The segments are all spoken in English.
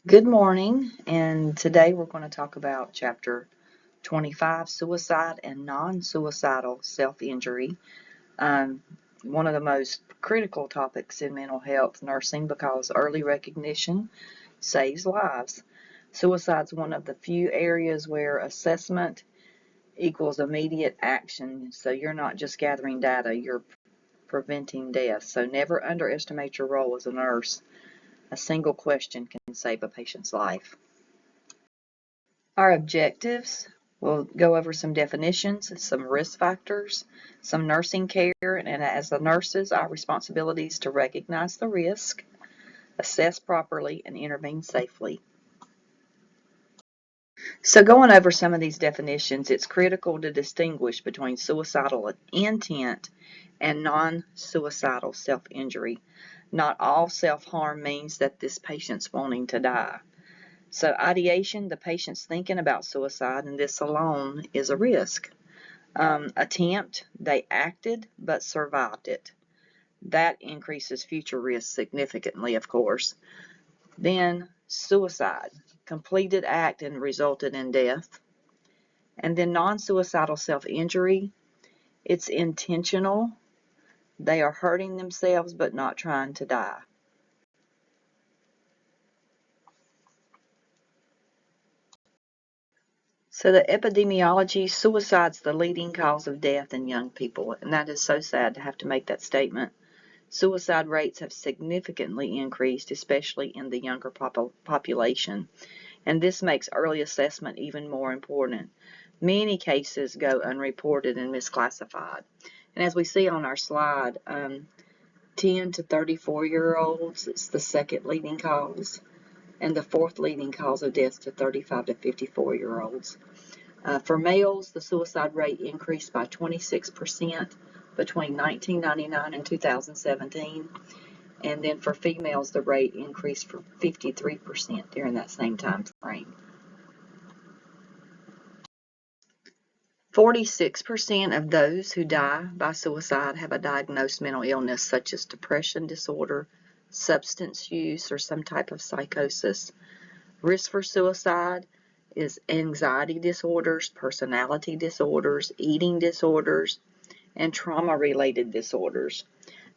Good morning, and today we're going to talk about Chapter 25, Suicide and Non-Suicidal Self-Injury. One of the most critical topics in mental health nursing because early recognition saves lives. Suicide is one of the few areas where assessment equals immediate action, so you're not just gathering data, you're preventing death. So never underestimate your role as a nurse. A single question can save a patient's life. Our objectives, we'll go over some definitions, some risk factors, some nursing care, and as the nurses, our responsibility is to recognize the risk, assess properly, and intervene safely. So going over some of these definitions, it's critical to distinguish between suicidal intent and non-suicidal self-injury. Not all self-harm means that this patient's wanting to die. So ideation, the patient's thinking about suicide, and this alone is a risk. Attempt, they acted but survived it. That increases future risk significantly, of course. Then suicide, completed act and resulted in death. And then non-suicidal self-injury, it's intentional. They are hurting themselves but not trying to die. So the epidemiology, suicide's the leading cause of death in young people, and that is so sad to have to make that statement. Suicide rates have significantly increased, especially in the younger population, and this makes early assessment even more important. Many cases go unreported and misclassified. And as we see on our slide, 10 to 34-year-olds, it's the second leading cause, and the fourth leading cause of death to 35 to 54-year-olds. For males, the suicide rate increased by 26% between 1999 and 2017. And then for females, the rate increased for 53% during that same time frame. 46% of those who die by suicide have a diagnosed mental illness such as depression disorder, substance use, or some type of psychosis. Risk for suicide is anxiety disorders, personality disorders, eating disorders, and trauma-related disorders.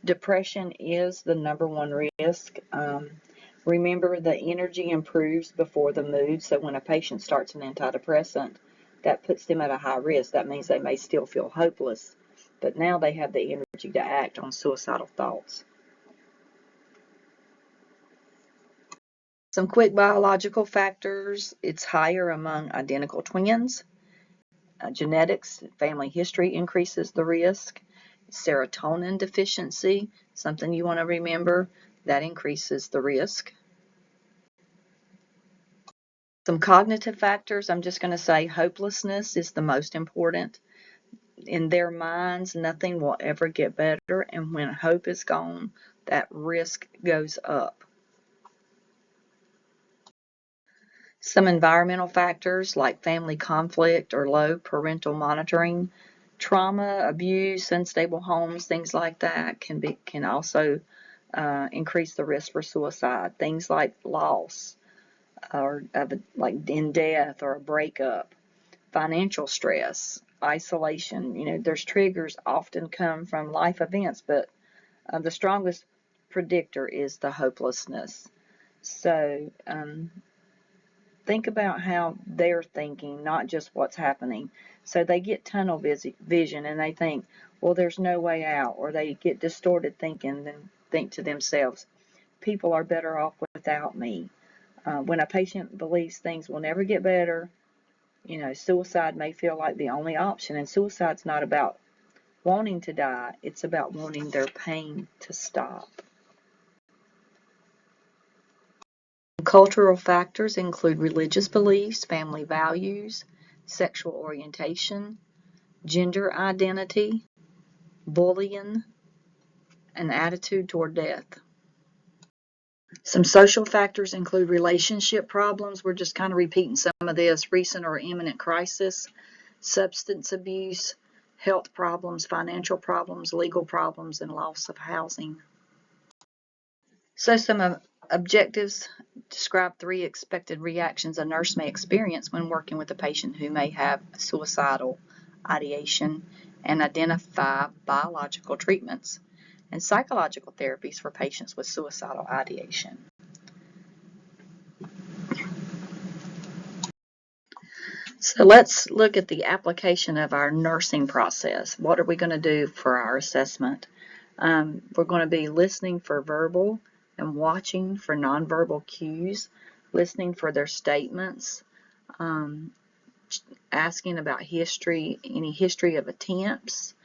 Depression is the #1 risk. Remember, the energy improves before the mood, so when a patient starts an antidepressant, that puts them at a high risk. That means they may still feel hopeless, but now they have the energy to act on suicidal thoughts. Some quick biological factors. It's higher among identical twins. Genetics, family history increases the risk. Serotonin deficiency, something you want to remember, that increases the risk. Some cognitive factors, I'm just going to say hopelessness is the most important. In their minds, nothing will ever get better, and when hope is gone, that risk goes up. Some environmental factors like family conflict or low parental monitoring, trauma, abuse, unstable homes, things like that can also increase the risk for suicide. Things like loss, or like in death or a breakup, financial stress, isolation. There's triggers often come from life events, but the strongest predictor is the hopelessness. So think about how they're thinking, not just what's happening. So they get tunnel vision and they think, well, there's no way out, or they get distorted thinking and think to themselves, people are better off without me. When a patient believes things will never get better, suicide may feel like the only option. And suicide's not about wanting to die, it's about wanting their pain to stop. Cultural factors include religious beliefs, family values, sexual orientation, gender identity, bullying, and attitude toward death. Some social factors include relationship problems. We're just kind of repeating some of this. Recent or imminent crisis, substance abuse, health problems, financial problems, legal problems, and loss of housing. So some objectives Describe 3 expected reactions a nurse may experience when working with a patient who may have suicidal ideation, and identify biological treatments and psychological therapies for patients with suicidal ideation. So let's look at the application of our nursing process. What are we going to do for our assessment? We're going to be listening for verbal and watching for nonverbal cues, listening for their statements, asking about history, any history of attempts,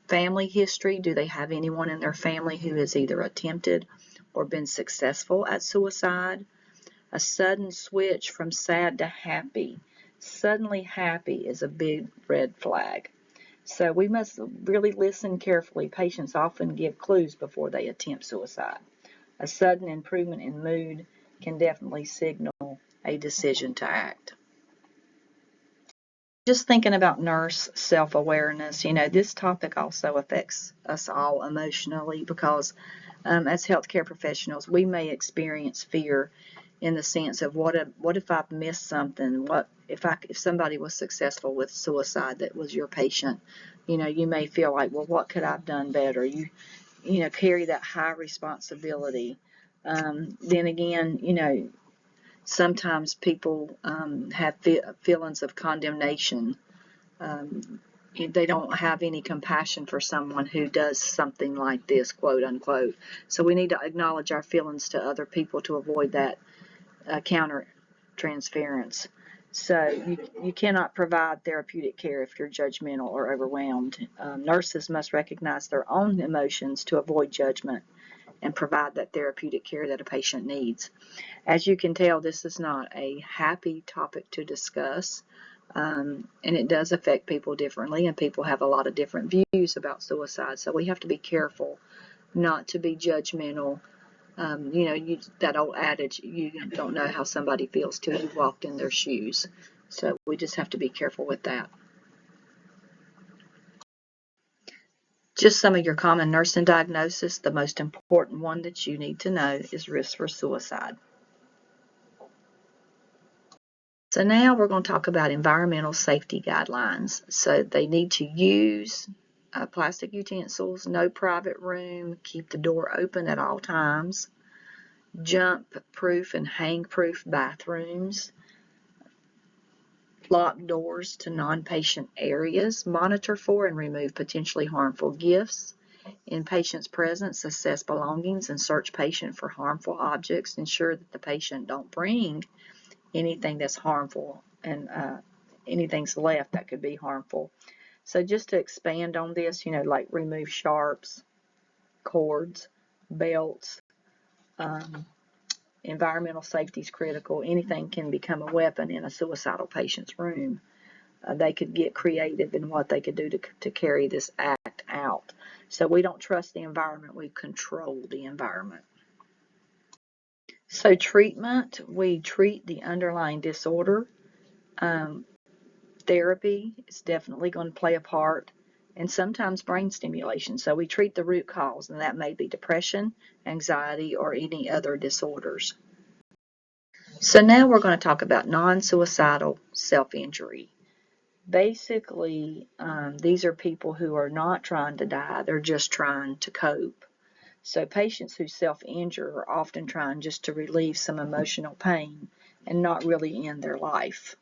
family history. Do they have anyone in their family who has either attempted or been successful at suicide? A sudden switch from sad to happy. Suddenly happy is a big red flag. So we must really listen carefully. Patients often give clues before they attempt suicide. A sudden improvement in mood can definitely signal a decision to act. Just thinking about nurse self-awareness, this topic also affects us all emotionally because as healthcare professionals, we may experience fear in the sense of what if I've missed something? What if somebody was successful with suicide that was your patient? You may feel like, well, what could I have done better? You carry that high responsibility. Then again, sometimes people have feelings of condemnation. They don't have any compassion for someone who does something like this, quote unquote. So we need to acknowledge our feelings to other people to avoid that counter transference. So you cannot provide therapeutic care if you're judgmental or overwhelmed. Nurses must recognize their own emotions to avoid judgment and provide that therapeutic care that a patient needs. As you can tell, this is not a happy topic to discuss, and it does affect people differently, and people have a lot of different views about suicide, so we have to be careful not to be judgmental. That old adage, you don't know how somebody feels till you've walked in their shoes. So we just have to be careful with that. Just some of your common nursing diagnoses. The most important one that you need to know is risk for suicide. So now we're going to talk about environmental safety guidelines. So they need to use plastic utensils, no private room, keep the door open at all times, jump-proof and hang-proof bathrooms, lock doors to non-patient areas, monitor for and remove potentially harmful gifts. In patient's presence, assess belongings and search patient for harmful objects. Ensure that the patient don't bring anything that's harmful and anything's left that could be harmful. So just to expand on this, like remove sharps, cords, belts. Environmental safety is critical. Anything can become a weapon in a suicidal patient's room. They could get creative in what they could do to carry this act out. So we don't trust the environment, we control the environment. So treatment, we treat the underlying disorder. Therapy is definitely going to play a part, and sometimes brain stimulation. So we treat the root cause, and that may be depression, anxiety, or any other disorders. So now we're going to talk about non-suicidal self-injury. Basically, these are people who are not trying to die, they're just trying to cope. So patients who self-injure are often trying just to relieve some emotional pain and not really end their life.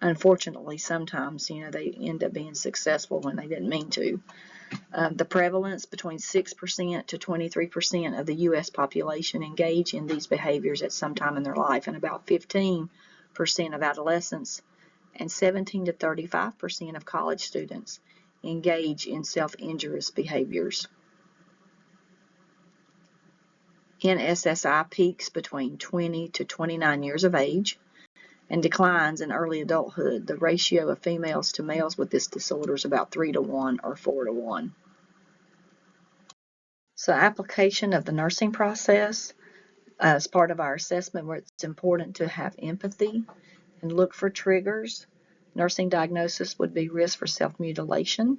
Unfortunately, sometimes, they end up being successful when they didn't mean to. The prevalence between 6% to 23% of the U.S. population engage in these behaviors at some time in their life, and about 15% of adolescents and 17 to 35% of college students engage in self-injurious behaviors. NSSI peaks between 20 to 29 years of age and declines in early adulthood. The ratio of females to males with this disorder is about 3 to 1 or 4 to 1. So application of the nursing process as part of our assessment, where it's important to have empathy and look for triggers. Nursing diagnosis would be risk for self-mutilation.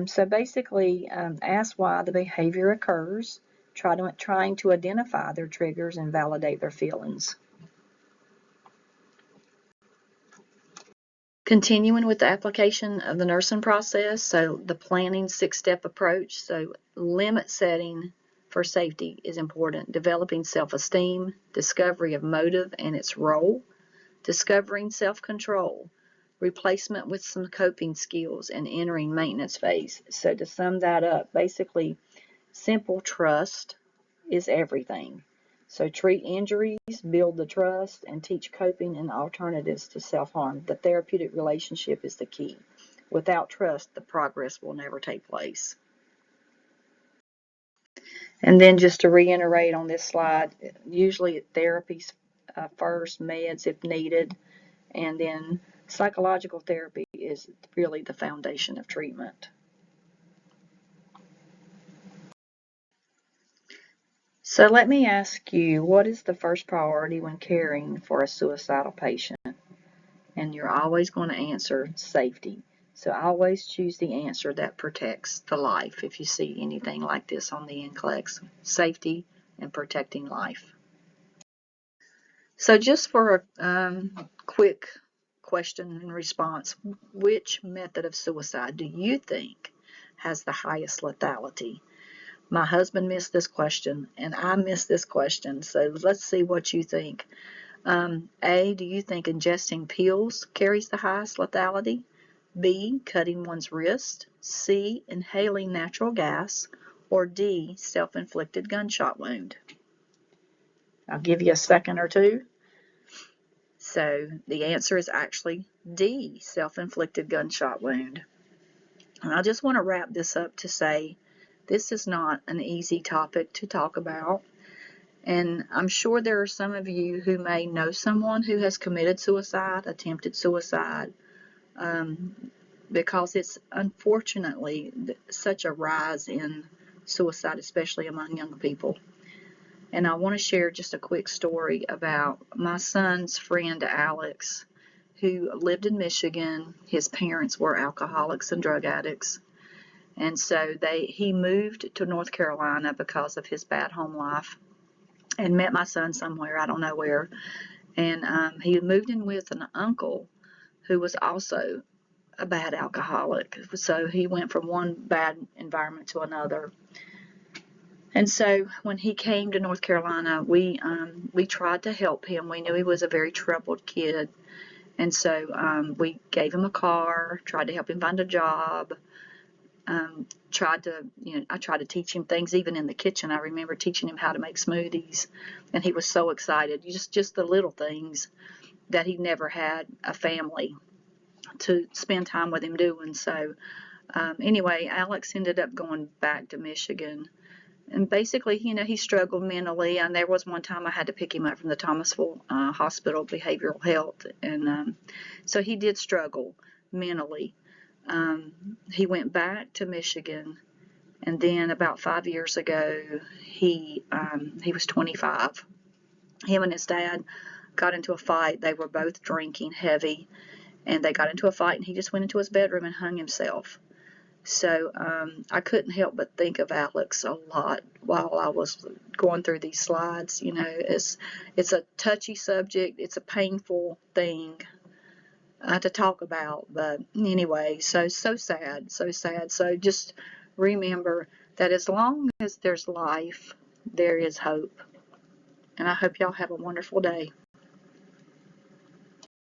So basically, ask why the behavior occurs trying to identify their triggers and validate their feelings. Continuing with the application of the nursing process, so the planning 6-step approach, so limit setting for safety is important. Developing self-esteem, discovery of motive and its role, discovering self-control, replacement with some coping skills, and entering maintenance phase. So to sum that up, basically, simple trust is everything. So treat injuries, build the trust, and teach coping and alternatives to self-harm. The therapeutic relationship is the key. Without trust, the progress will never take place. And then just to reiterate on this slide, usually therapy's first, meds if needed, and then psychological therapy is really the foundation of treatment. So let me ask you, what is the first priority when caring for a suicidal patient? And you're always going to answer safety. So always choose the answer that protects the life if you see anything like this on the NCLEX. Safety and protecting life. So just for a quick question and response, which method of suicide do you think has the highest lethality? My husband missed this question, and I missed this question, so let's see what you think. A, do you think ingesting pills carries the highest lethality? B, cutting one's wrist? C, inhaling natural gas? Or D, self-inflicted gunshot wound? I'll give you a second or two. So the answer is actually D, self-inflicted gunshot wound. And I just want to wrap this up to say this is not an easy topic to talk about. And I'm sure there are some of you who may know someone who has committed suicide, attempted suicide, because it's unfortunately such a rise in suicide, especially among young people. And I want to share just a quick story about my son's friend Alex, who lived in Michigan. His parents were alcoholics and drug addicts. And so he moved to North Carolina because of his bad home life and met my son somewhere, I don't know where. And he moved in with an uncle who was also a bad alcoholic. So he went from one bad environment to another. And so when he came to North Carolina, we tried to help him. We knew he was a very troubled kid. And so we gave him a car, tried to help him find a job, I tried to teach him things even in the kitchen. I remember teaching him how to make smoothies, and he was so excited. Just the little things that he never had a family to spend time with him doing. So anyway, Alex ended up going back to Michigan. And basically, he struggled mentally. And there was one time I had to pick him up from the Thomasville Hospital, Behavioral Health. And so he did struggle mentally. He went back to Michigan. And then about 5 years ago, he was 25. Him and his dad got into a fight. They were both drinking heavy. And they got into a fight, and he just went into his bedroom and hung himself. So I couldn't help but think of Alex a lot while I was going through these slides. It's a touchy subject. It's a painful thing to talk about. But anyway, so sad, so sad. So just remember that as long as there's life, there is hope. And I hope y'all have a wonderful day.